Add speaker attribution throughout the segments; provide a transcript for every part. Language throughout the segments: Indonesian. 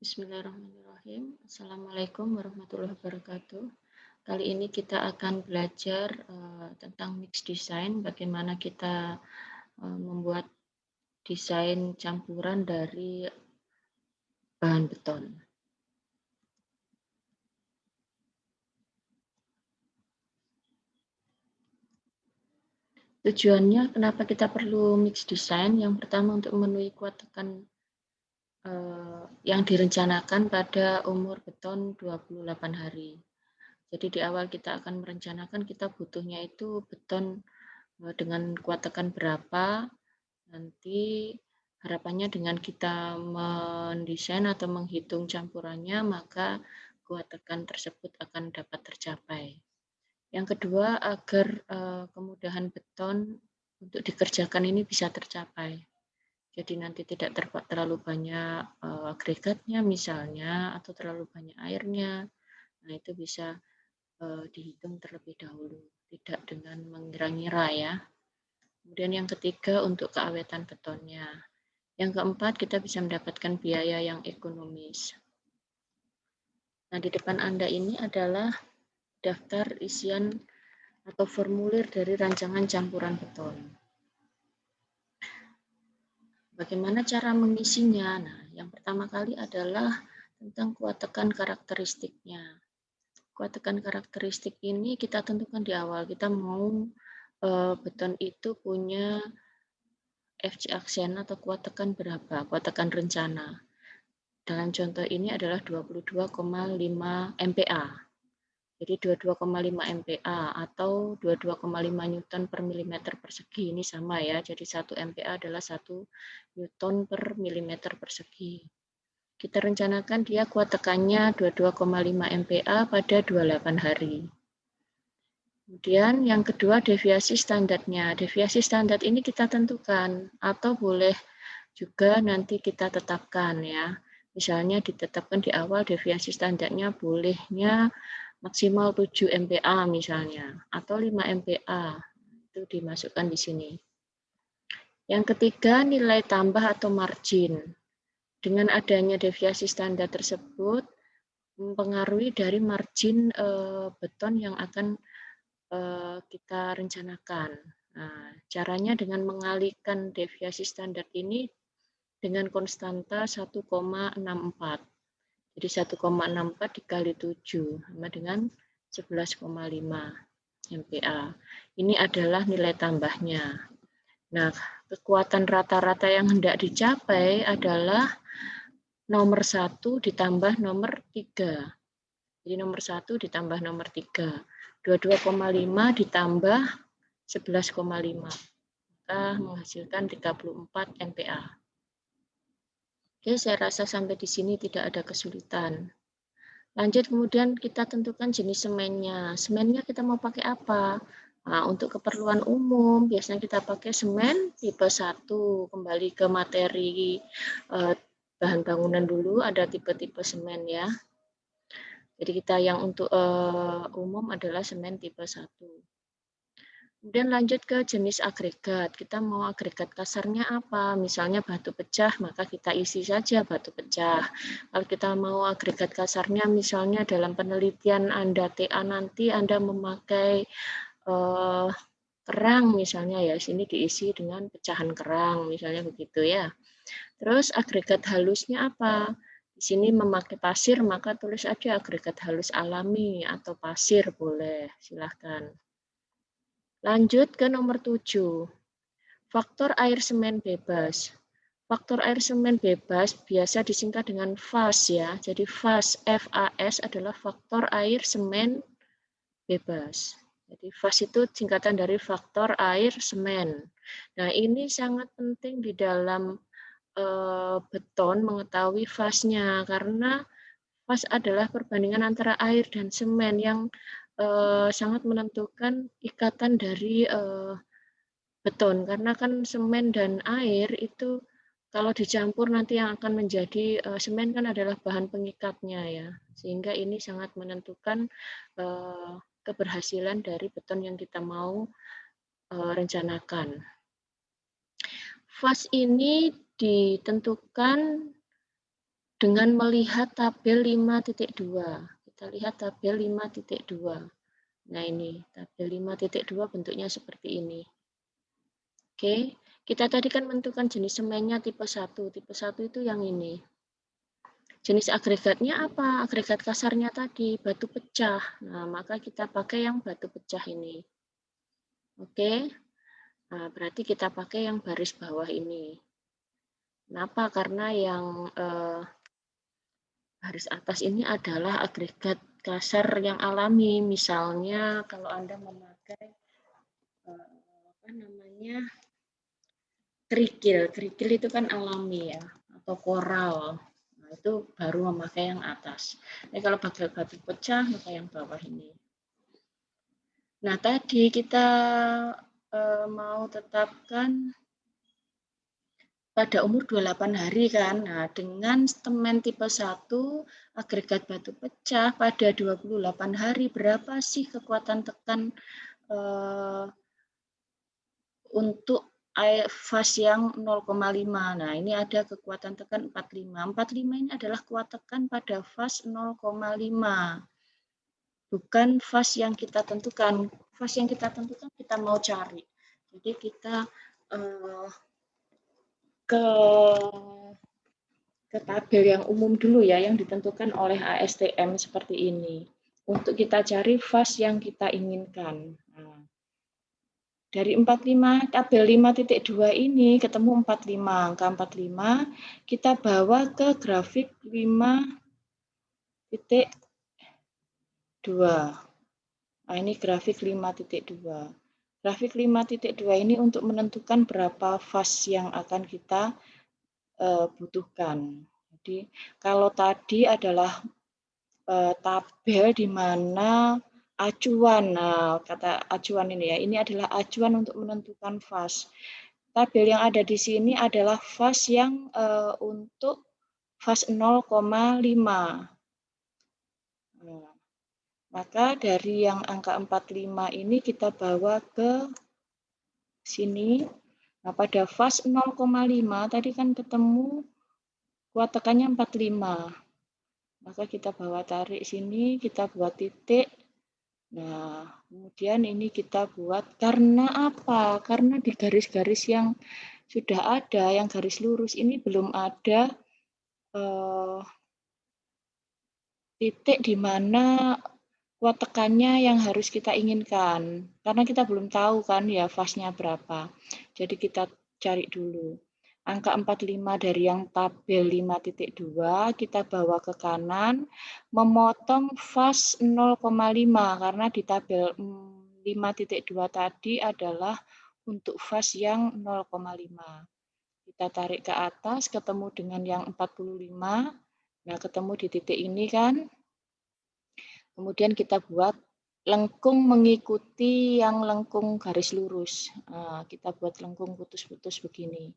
Speaker 1: Bismillahirrahmanirrahim. Assalamualaikum warahmatullahi wabarakatuh. Kali ini kita akan belajar tentang mix design, bagaimana kita membuat desain campuran dari bahan beton. Tujuannya kenapa kita perlu mix design? Yang pertama untuk memenuhi kuat tekan yang direncanakan pada umur beton 28 hari. Jadi di awal kita akan merencanakan kita butuhnya itu beton dengan kuat tekan berapa. Nanti harapannya dengan kita mendesain atau menghitung campurannya, maka kuat tekan tersebut akan dapat tercapai. Yang kedua, agar kemudahan beton untuk dikerjakan ini bisa tercapai. Jadi nanti tidak terlalu banyak agregatnya misalnya, atau terlalu banyak airnya. Nah, itu bisa dihitung terlebih dahulu, tidak dengan mengira-ngira ya. Kemudian yang ketiga untuk keawetan betonnya. Yang keempat kita bisa mendapatkan biaya yang ekonomis. Nah di depan Anda ini adalah daftar isian atau formulir dari rancangan campuran beton. Bagaimana cara mengisinya? Nah yang pertama kali adalah tentang kuat tekan karakteristiknya. Kuat tekan karakteristik ini kita tentukan di awal. Kita mau beton itu punya FC aksen atau kuat tekan berapa, kuat tekan rencana. Dalam contoh ini adalah 22,5 MPa. Jadi 22,5 MPa atau 22,5 Newton per milimeter persegi. Ini sama ya, jadi 1 MPa adalah 1 Newton per milimeter persegi. Kita rencanakan dia kuat tekannya 22,5 MPa pada 28 hari. Kemudian yang kedua deviasi standarnya. Deviasi standar ini kita tentukan atau boleh juga nanti kita tetapkan ya. Misalnya ditetapkan di awal deviasi standarnya bolehnya maksimal 7 MPa misalnya atau 5 MPa. Itu dimasukkan di sini. Yang ketiga nilai tambah atau margin. Dengan adanya deviasi standar tersebut mempengaruhi dari margin beton yang akan kita rencanakan. Nah, caranya dengan mengalihkan deviasi standar ini dengan konstanta 1,64. Jadi 1,64 dikali 7 sama dengan 11,5 MPa. Ini adalah nilai tambahnya. Nah, kekuatan rata-rata yang hendak dicapai adalah nomor 1 ditambah nomor 3. Jadi nomor 1 ditambah nomor 3. 22,5 ditambah 11,5. Maka menghasilkan 34 MPa. Oke, saya rasa sampai di sini tidak ada kesulitan. Lanjut kemudian kita tentukan jenis semennya. Semennya kita mau pakai apa? Nah, untuk keperluan umum biasanya kita pakai semen tipe 1. Kembali ke materi bahan bangunan dulu, ada tipe-tipe semen ya. Jadi kita yang untuk umum adalah semen tipe 1. Kemudian lanjut ke jenis agregat. Kita mau agregat kasarnya apa? Misalnya batu pecah, maka kita isi saja batu pecah. Kalau kita mau agregat kasarnya, misalnya dalam penelitian Anda TA nanti Anda memakai kerang misalnya ya, sini diisi dengan pecahan kerang, misalnya begitu ya. Terus agregat halusnya apa? Di sini memakai pasir, maka tulis aja agregat halus alami atau pasir boleh, silahkan. Lanjut ke nomor 7, faktor air semen bebas. Faktor air semen bebas biasa disingkat dengan FAS ya. Jadi FAS, FAS adalah faktor air semen bebas. Jadi FAS itu singkatan dari faktor air semen. Nah ini sangat penting di dalam beton mengetahui FAS-nya karena FAS adalah perbandingan antara air dan semen yang sangat menentukan ikatan dari beton, karena kan semen dan air itu kalau dicampur nanti yang akan menjadi semen kan adalah bahan pengikatnya ya, sehingga ini sangat menentukan keberhasilan dari beton yang kita mau rencanakan. FAS ini ditentukan dengan melihat tabel 5.2. Kita lihat tabel 5.2. Nah, ini tabel 5.2 bentuknya seperti ini. Oke, kita tadi kan menentukan jenis semennya tipe 1. Tipe 1 itu yang ini. Jenis agregatnya apa? Agregat kasarnya tadi, batu pecah. Nah, maka kita pakai yang batu pecah ini. Oke, nah, berarti kita pakai yang baris bawah ini. Kenapa? Karena yang baris atas ini adalah agregat kasar yang alami. Misalnya kalau Anda memakai apa namanya kerikil. Kerikil itu kan alami ya, atau koral. Nah, itu baru memakai yang atas. Tapi kalau pakai batu pecah, maka yang bawah ini. Nah, tadi kita mau tetapkan pada umur 28 hari kan. Nah, dengan semen tipe 1 agregat batu pecah pada 28 hari, berapa sih kekuatan tekan untuk fase yang 0,5. Nah, ini ada kekuatan tekan 45. 45 ini adalah kuat tekan pada fase 0,5. Bukan fase yang kita tentukan. Fase yang kita tentukan kita mau cari. Jadi kita ke tabel yang umum dulu ya, yang ditentukan oleh ASTM seperti ini. Untuk kita cari fase yang kita inginkan. Nah, dari 45, tabel 5.2 ini ketemu 45, angka 45, kita bawa ke grafik 5.2. Nah, ini grafik 5.2. Grafik 5.2 ini untuk menentukan berapa fase yang akan kita butuhkan. Jadi kalau tadi adalah tabel di mana acuan, nah kata acuan ini ya, ini adalah acuan untuk menentukan fase. Tabel yang ada di sini adalah fase yang untuk fase 0,5. Nah, maka dari yang angka 45 ini kita bawa ke sini. Nah, pada fase 0,5 tadi kan ketemu kuat tekannya 45. Maka kita bawa tarik sini, kita buat titik. Nah, kemudian ini kita buat karena apa? Karena di garis-garis yang sudah ada, yang garis lurus ini belum ada titik di mana kuat tekannya yang harus kita inginkan. Karena kita belum tahu kan ya fasenya berapa. Jadi kita cari dulu. Angka 45 dari yang tabel 5.2 kita bawa ke kanan, memotong fase 0,5 karena di tabel 5.2 tadi adalah untuk fase yang 0,5. Kita tarik ke atas, ketemu dengan yang 45. Nah, ketemu di titik ini kan. Kemudian kita buat lengkung mengikuti yang lengkung garis lurus. Nah, kita buat lengkung putus-putus begini.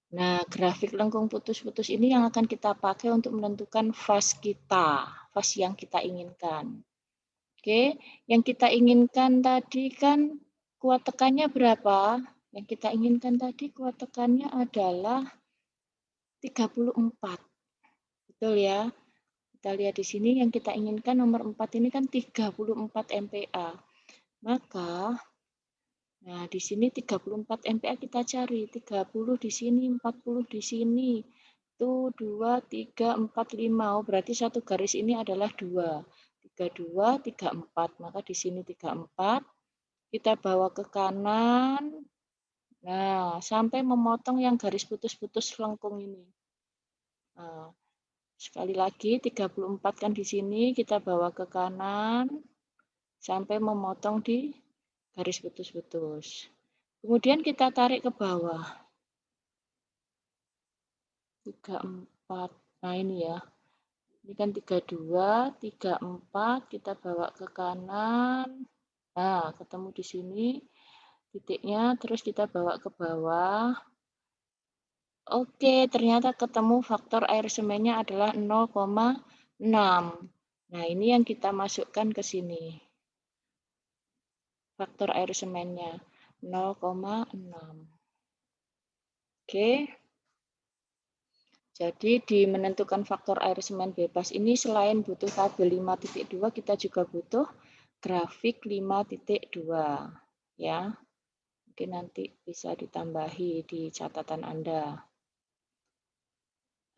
Speaker 1: Nah, grafik lengkung putus-putus ini yang akan kita pakai untuk menentukan fase kita, fase yang kita inginkan. Oke, yang kita inginkan tadi kan kuat tekannya berapa? Yang kita inginkan tadi kuat tekannya adalah 34. Betul ya? Kita lihat di sini yang kita inginkan nomor 4 ini kan 34 MPa. Maka nah di sini 34 MPa kita cari, 30 di sini, 40 di sini. Itu 2, 3, 4, 5. Oh, berarti satu garis ini adalah 2. 32, 34. Maka di sini 34. Kita bawa ke kanan. Nah, sampai memotong yang garis putus-putus lengkung ini. Nah, sekali lagi 34 kan di sini kita bawa ke kanan sampai memotong di garis putus-putus. Kemudian kita tarik ke bawah. 34. Nah, ini ya. Ini kan 32, 34 kita bawa ke kanan. Nah, ketemu di sini titiknya, terus kita bawa ke bawah. Oke, ternyata ketemu faktor air semennya adalah 0,6. Nah, ini yang kita masukkan ke sini. Faktor air semennya 0,6. Oke. Jadi di menentukan faktor air semen bebas ini selain butuh tabel 5.2 kita juga butuh grafik 5.2 ya. Mungkin nanti bisa ditambahi di catatan Anda.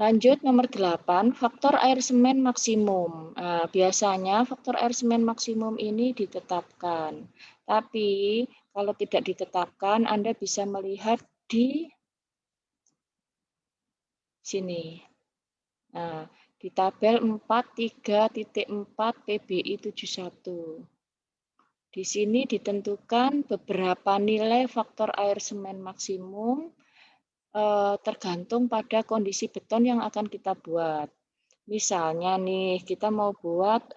Speaker 1: Lanjut nomor 8, faktor air semen maksimum. Nah, biasanya faktor air semen maksimum ini ditetapkan. Tapi kalau tidak ditetapkan, Anda bisa melihat di sini. Nah, di tabel 43.4 PBI 71. Di sini ditentukan beberapa nilai faktor air semen maksimum tergantung pada kondisi beton yang akan kita buat. Misalnya nih, kita mau buat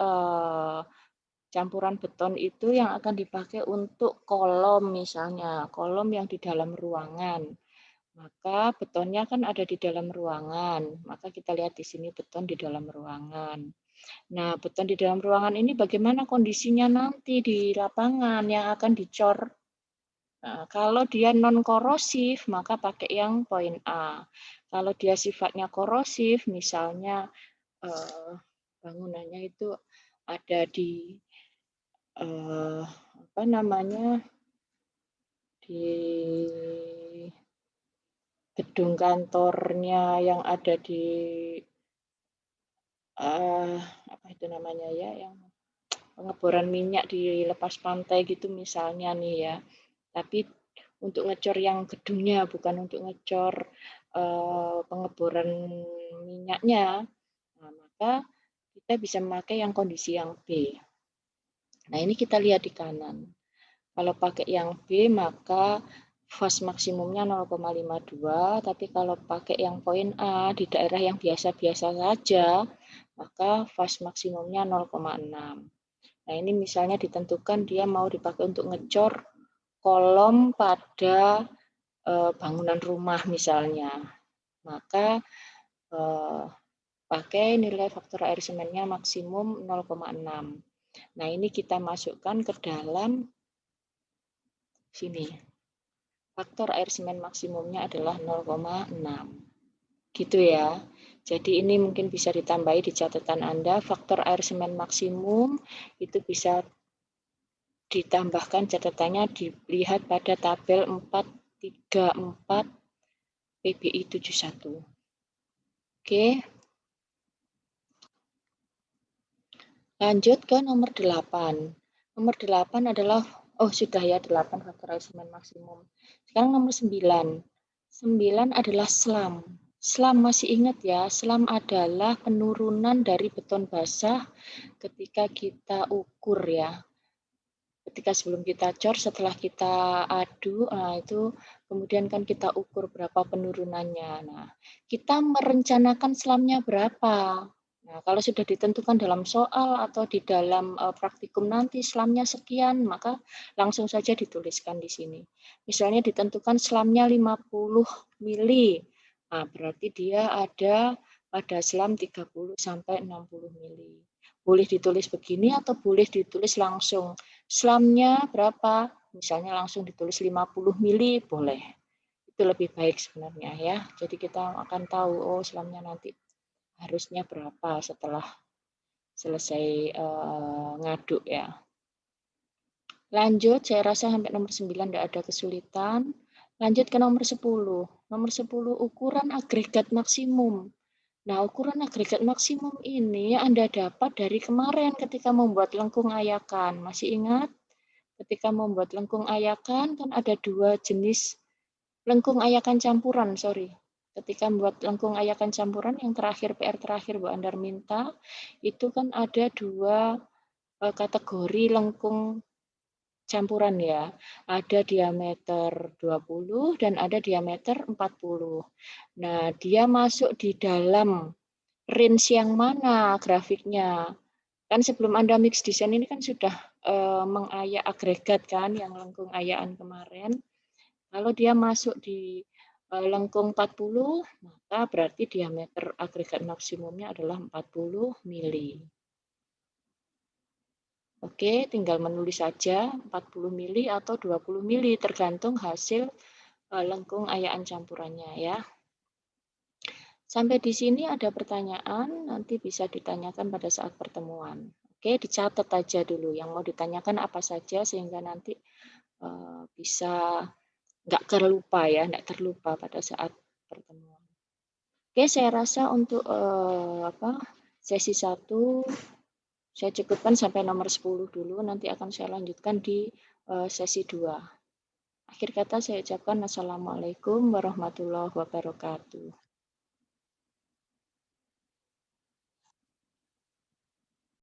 Speaker 1: campuran beton itu yang akan dipakai untuk kolom misalnya, kolom yang di dalam ruangan. Maka betonnya kan ada di dalam ruangan, maka kita lihat di sini beton di dalam ruangan. Nah, beton di dalam ruangan ini bagaimana kondisinya nanti di lapangan yang akan dicor. Nah, kalau dia non-korosif, maka pakai yang poin A. Kalau dia sifatnya korosif, misalnya bangunannya itu ada di apa namanya, di gedung kantornya yang ada di apa itu namanya ya, yang pengeboran minyak di lepas pantai gitu misalnya nih ya. Tapi untuk ngecor yang gedungnya, bukan untuk ngecor pengeboran minyaknya. Nah, maka kita bisa memakai yang kondisi yang B. Nah, ini kita lihat di kanan. Kalau pakai yang B, maka fast maksimumnya 0,52, tapi kalau pakai yang poin A di daerah yang biasa-biasa saja, maka fast maksimumnya 0,6. Nah, ini misalnya ditentukan dia mau dipakai untuk ngecor kolom pada bangunan rumah misalnya. Maka pakai nilai faktor air semennya maksimum 0,6. Nah, ini kita masukkan ke dalam sini. Faktor air semen maksimumnya adalah 0,6. Gitu ya. Jadi ini mungkin bisa ditambahi di catatan Anda, faktor air semen maksimum itu bisa ditambahkan catatannya dilihat pada tabel 434 PBI 71. Oke. Lanjut ke nomor 8. Nomor 8 adalah, sudah ya 8 faktor air semen maksimum. Sekarang nomor 9. 9 adalah SLAM. SLAM masih ingat ya, SLAM adalah penurunan dari beton basah ketika kita ukur ya. Ketika sebelum kita cor, setelah kita adu, nah itu kemudian kan kita ukur berapa penurunannya. Nah, kita merencanakan SLAM-nya berapa. Nah, kalau sudah ditentukan dalam soal atau di dalam praktikum nanti SLAM-nya sekian, maka langsung saja dituliskan di sini. Misalnya ditentukan SLAM-nya 50 mili. Nah, berarti dia ada pada SLAM 30 sampai 60 mili. Boleh ditulis begini atau boleh ditulis langsung. SLAM-nya berapa? Misalnya langsung ditulis 50 mili, boleh. Itu lebih baik sebenarnya ya. Jadi kita akan tahu, SLAM-nya nanti harusnya berapa setelah selesai ngaduk ya. Lanjut, saya rasa sampai nomor 9 tidak ada kesulitan. Lanjut ke nomor 10. Nomor 10, ukuran agregat maksimum. Nah, ukuran agregat maksimum ini Anda dapat dari kemarin ketika membuat lengkung ayakan. Masih ingat? Ketika membuat lengkung ayakan, kan ada dua jenis lengkung ayakan campuran, Ketika membuat lengkung ayakan campuran, yang terakhir, PR terakhir Bu Andar minta, itu kan ada dua kategori lengkung campuran ya. Ada diameter 20 dan ada diameter 40. Nah, dia masuk di dalam range yang mana grafiknya? Kan sebelum Anda mix design ini kan sudah mengayak agregat kan, yang lengkung ayakan kemarin. Kalau dia masuk di lengkung 40, maka berarti diameter agregat maksimumnya adalah 40 mili. Oke, tinggal menulis saja 40 mili atau 20 mili, tergantung hasil lengkung ayakan campurannya ya. Sampai di sini ada pertanyaan, nanti bisa ditanyakan pada saat pertemuan. Oke, dicatat aja dulu yang mau ditanyakan apa saja sehingga nanti bisa nggak terlupa ya, nggak terlupa pada saat pertemuan. Oke, saya rasa untuk sesi 1 saya cukupkan sampai nomor 10 dulu, nanti akan saya lanjutkan di sesi 2. Akhir kata saya ucapkan Assalamualaikum warahmatullahi wabarakatuh.